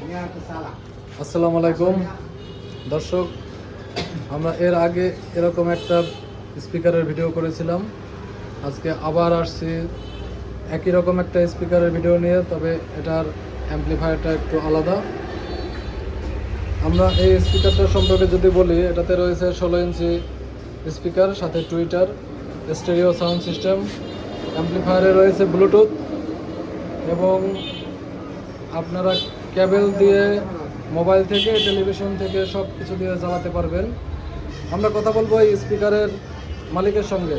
আসসালামু আলাইকুম দর্শক, আমরা এর আগে এরকম একটা স্পিকারের ভিডিও করেছিলাম। আজকে আবার আসছি একই রকম একটা স্পিকারের ভিডিও নিয়ে, তবে এটার অ্যাম্পলিফায়ারটা একটু আলাদা। আমরা এই স্পিকারটা সম্পর্কে যদি বলি, এটাতে রয়েছে 16 ইঞ্চি স্পিকার, সাথে টুইটার, স্টেরিও সাউন্ড সিস্টেম, অ্যাম্পলিফায়ারে রয়েছে ব্লুটুথ, এবং আপনারা কেবল দিয়ে, মোবাইল থেকে, টেলিভিশন থেকে সব কিছু দিয়ে চালাতে পারবেন। আমরা কথা বলবো এই স্পিকারের মালিকের সঙ্গে।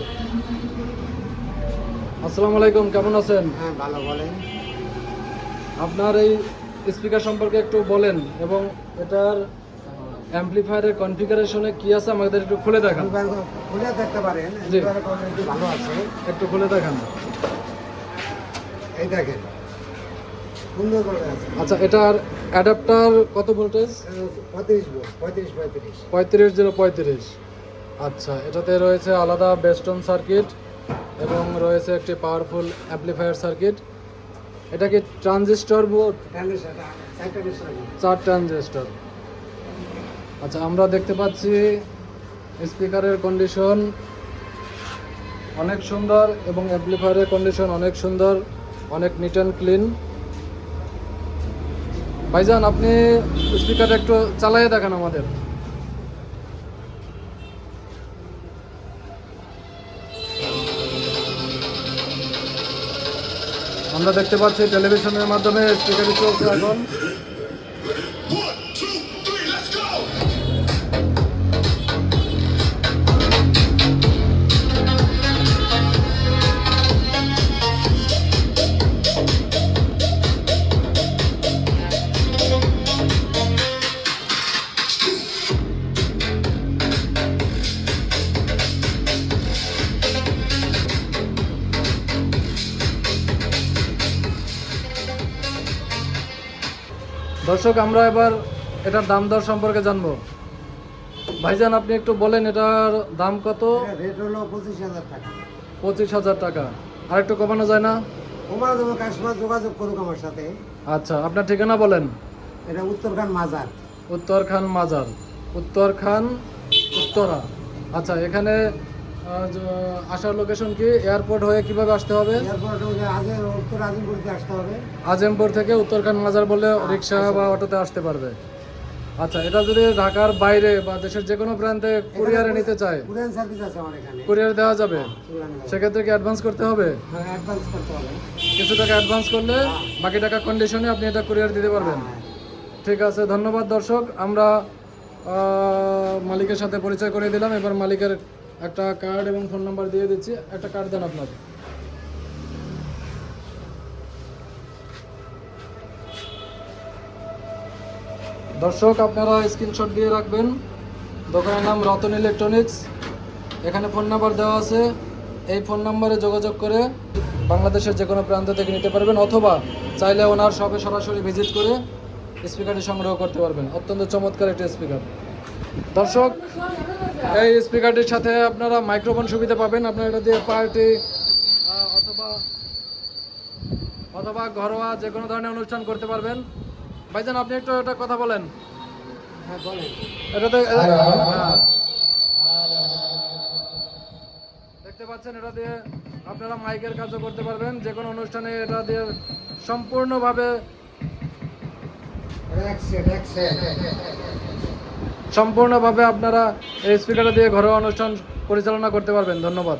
আসসালামু আলাইকুম, কেমন আছেন? হ্যাঁ, ভালো। বলেন, আপনার এই স্পিকার সম্পর্কে একটু বলেন, এবং এটার অ্যাম্পলিফায়ারের কনফিগারেশনে কি আছে আমাদের একটু খুলে দেখান। খুলে দেখতে পারেন, জি। কোয়ালিটি ভালো আছে। একটু খুলে দেখান। এই দেখেন, সুন্দর করে আছে। আচ্ছা, এটার অ্যাডাপ্টার কত ভোল্টেজ? 35 ভোল্ট, 35। 35 আচ্ছা, এটাতে রয়েছে আলাদা বেস্টন সার্কিট এবং রয়েছে একটি পাওয়ারফুল অ্যাম্পলিফায়ার সার্কিট। এটা কি ট্রানজিস্টর বোর্ড? 4 ট্রানজিস্টর। আচ্ছা, আমরা দেখতে পাচ্ছি স্পিকারের কন্ডিশন অনেক সুন্দর এবং অ্যাম্পলিফায়ারের কন্ডিশন অনেক সুন্দর, অনেক নিট অ্যান্ড ক্লিন। ভাইজান, আপনি স্পিকারটা একটু চালাইয়ে দেখান আমাদের। আমরা দেখতে পাচ্ছি টেলিভিশনের মাধ্যমে স্পিকারটি চলছে এখন। দর্শক, আমরা এবার এটার দাম দর সম্পর্কে জানবো। ভাইজান, আপনি একটু বলেন এটার দাম কত? রেট হলো 25,000 টাকা। 25,000 টাকা। আর একটু কমানো যায় না? কমানো দেবো, কাস্টমার যোগাযোগ করুক আমার সাথে। আচ্ছা, আপনার ঠিকানা বলেন। এটা উত্তরখান মাজার। উত্তরখান মাজার, উত্তরখান, উত্তরা। আচ্ছা, এখানে আসার লোকেশন কি? এয়ারপোর্ট হয়ে কিভাবে আসতে হবে? এয়ারপোর্ট উত্তর আজিমপুরতে আসতে হবে। আজিমপুর থেকে উত্তরখান মাজার বললে রিক্সা বা অটোতে আসতে পারবে। আচ্ছা, এটা যদি ঢাকার বাইরে বা দেশের যে কোনো প্রান্তে কুরিয়ারে নিতে চায়, কুরিয়ার সার্ভিস আছে আমার এখানে। কুরিয়ার দেওয়া যাবে? কুরিয়ার দেওয়া যাবে। সেক্ষেত্রে কি অ্যাডভান্স করতে হবে? হ্যাঁ, অ্যাডভান্স করতে হবে। কিছু টাকা অ্যাডভান্স করলে বাকি টাকা কন্ডিশনে আপনি এটা কুরিয়ার দিতে পারবেন। হ্যাঁ। ঠিক আছে, ধন্যবাদ দর্শক। আমরা মালিকের সাথে পরিচয় করে দিলাম। এবার মালিকের একটা কার্ড এবং ফোন নাম্বার দিয়ে দিচ্ছি। একটা কার্ড দেন আপনার। দর্শক, আপনারা স্ক্রিনশট দিয়ে রাখবেন। দোকানের নাম রতন ইলেকট্রনিক্স। এখানে ফোন নাম্বার দেওয়া আছে। এই ফোন নাম্বারে যোগাযোগ করে বাংলাদেশের যে কোনো প্রান্ত থেকে নিতে পারবেন, অথবা চাইলে ওনার শপে সরাসরি ভিজিট করে স্পিকারটি সংগ্রহ করতে পারবেন। অত্যন্ত চমৎকার একটি স্পিকার। দর্শক, এই স্পিকারটির সাথে আপনারা মাইক্রোফোন সুবিধা পাবেন। আপনারা এটা দিয়ে পার্টি অথবা ঘরোয়া যে কোনো ধরনের অনুষ্ঠান করতে পারবেন। ভাইজান, আপনি একটু একটা কথা বলেন। হ্যাঁ, বলেন। এটাতে দেখতে পাচ্ছেন, এটা দিয়ে আপনারা মাইকের কাজও করতে পারবেন। যে কোনো অনুষ্ঠানে এটা দিয়ে সম্পূর্ণভাবে আপনারা এই স্পিকারটা দিয়ে ঘরোয়া অনুষ্ঠান পরিচালনা করতে পারবেন। ধন্যবাদ।